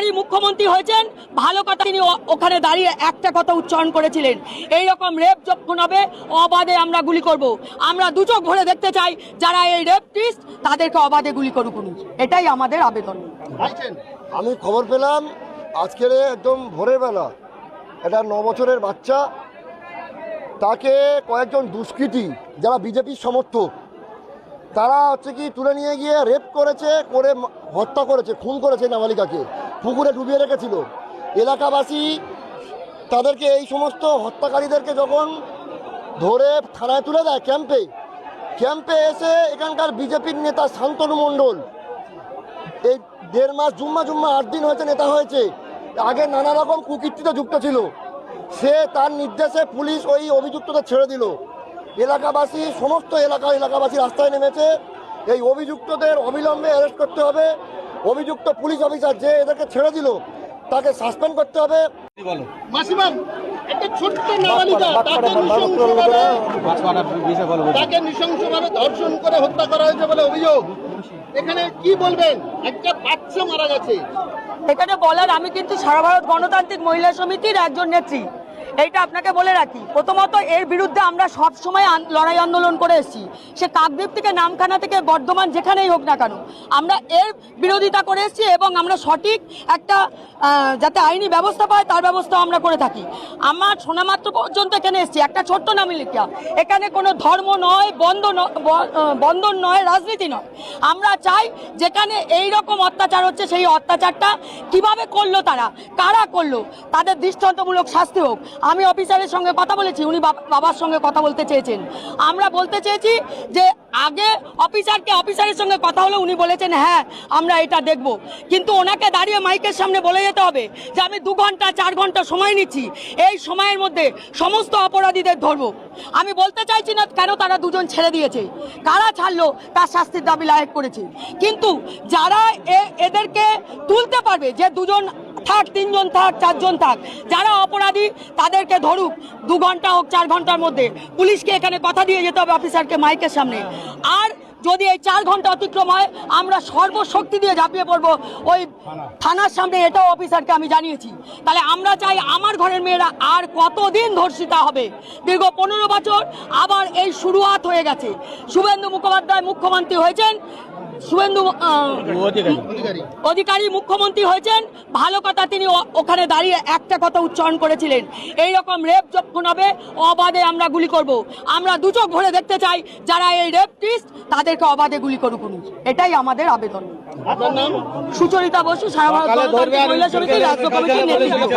অধিকারী মুখ্যমন্ত্রী হয়েছেন, ভালো কথা। তিনি ওখানে দাঁড়িয়ে একটা কথা উচ্চারণ করেছিলেন, এই রকম রেপ যখন হবে অবাধে আমরা গুলি করব। আমরা দু চোখ ভরে দেখতে চাই যারা এই রেপটিস্ট তাদেরকে অবাধে গুলি করুক, এটাই আমাদের আবেদন। আমি খবর পেলাম আজকের একদম ভোরের বেলা একটা 9 বছরের বাচ্চা, তাকে কয়েকজন দুষ্কৃতী যারা বিজেপির সমর্থক তারা কি তুলে নিয়ে গিয়ে রেপ করেছে, করে হত্যা করেছে, খুন করেছে। নাবালিকাকে পুকুরে ডুবিয়ে রেখেছিল। এলাকাবাসী তাদেরকে, এই সমস্ত হত্যাকারীদেরকে যখন ধরে থানায় তুলে দেয়, ক্যাম্পে এসে এখানকার বিজেপির নেতা শান্তনু মণ্ডল, এই 1.5 মাস জুম্মা 8 দিন হয়েছে নেতা হয়েছে, আগে নানা রকম কুকীর্তিতে যুক্ত ছিল, সে তার নির্দেশে পুলিশ ওই অভিযুক্তদের ছেড়ে দিল। এলাকাবাসী, সমস্ত এলাকাবাসী রাস্তায় নেমেছে। এই অভিযুক্তদের অবিলম্বে অ্যারেস্ট করতে হবে। অভিযুক্ত পুলিশ অফিসার যে এদেরকে ছেড়ে দিল তাকে সাসপেন্ড করতে হবে। একটা ছোট্ট নাবালিকা তাকে নৃশংসভাবে ধর্ষণ করে হত্যা করা হয়েছে বলে অভিযোগ। এখানে কি বলবেন? একটা বাচ্চা মারা গেছে। এখানে বলার, আমি কিন্তু সারা ভারত গণতান্ত্রিক মহিলা সমিতির একজন নেত্রী, এইটা আপনাকে বলে রাখি। প্রথমত এর বিরুদ্ধে আমরা সব সময় লড়াই আন্দোলন করে এসেছি, সে কাকদ্বীপ থেকে নামখানা থেকে বর্ধমান যেখানেই হোক না কেন, আমরা এর বিরোধিতা করে এসেছি এবং আমরা সঠিক একটা যাতে আইনি ব্যবস্থা পায় তার ব্যবস্থা আমরা করে থাকি। আমার শোনামাত্র পর্যন্ত এখানে এসেছি, একটা ছোট্ট নাবালিকা, এখানে কোনো ধর্ম নয়, বন্ধন নয়, রাজনীতি নয়। আমরা চাই যেখানে এই রকম অত্যাচার হচ্ছে সেই অত্যাচারটা কিভাবে করলো, কারা করলো, তাদের দৃষ্টান্তমূলক শাস্তি হোক। আমি অফিসারের সঙ্গে কথা বলেছি, উনি বাবার সঙ্গে কথা বলতে চেয়েছেন। আমরা বলতে চেয়েছি যে আগে অফিসারের সঙ্গে কথা হলো, উনি বলেছেন হ্যাঁ আমরা এটা দেখব, কিন্তু ওনাকে দাঁড়িয়ে মাইকের সামনে বলে যেতে হবে যে আমি 2 ঘন্টা 4 ঘন্টা সময় নিচ্ছি, এই সময়ের মধ্যে সমস্ত অপরাধীদের ধরবো। আমি বলতে চাইছি না কেন তারা দুজন ছেড়ে দিয়েছে, কারা ছাড়লো তার শাস্তির দাবি লায়েক করেছে, কিন্তু যারা এদেরকে তুলতে পারবে, যে 2 জন থাক, 3 জন থাক, 4 জন থাক, যারা অপরাধী তাদেরকে ধরুক, 2 ঘন্টা হোক 4 ঘন্টার মধ্যে। পুলিশকে এখানে কথা দিয়ে যেতে হবে অফিসারকে মাইকের সামনে। আর যদি এই 4 ঘন্টা অতিক্রম হয় আমরা সর্বশক্তি দিয়ে ঝাঁপিয়ে পড়বো ওই থানার সামনে, এটাও অফিসারকে আমি জানিয়েছি। তাহলে আমরা চাই, আমার ঘরের মেয়েরা আর কতদিন ধর্ষিতা হবে? দীর্ঘ 15 বছর আবার এই শুরুয়াত হয়ে গেছে। শুভেন্দু মুখোপাধ্যায় মুখ্যমন্ত্রী হয়েছেন, অধিকারী মুখ্যমন্ত্রী হয়েছেন, ভালো কথা। তিনি ওখানে দাঁড়িয়ে একটা কথা উচ্চারণ করেছিলেন, এই রকম রেপ যখন হবে অবাধে আমরা গুলি করব। আমরা দু চোখ ভরে দেখতে চাই যারা এই রেপটিস্ট তাদেরকে অবাধে গুলি করুক, এটাই আমাদের আবেদন। সুচরিতা বসু, সারা ভারত গণতান্ত্রিক মহিলা সমিতির রাজ্য কমিটির নেতৃত্ব।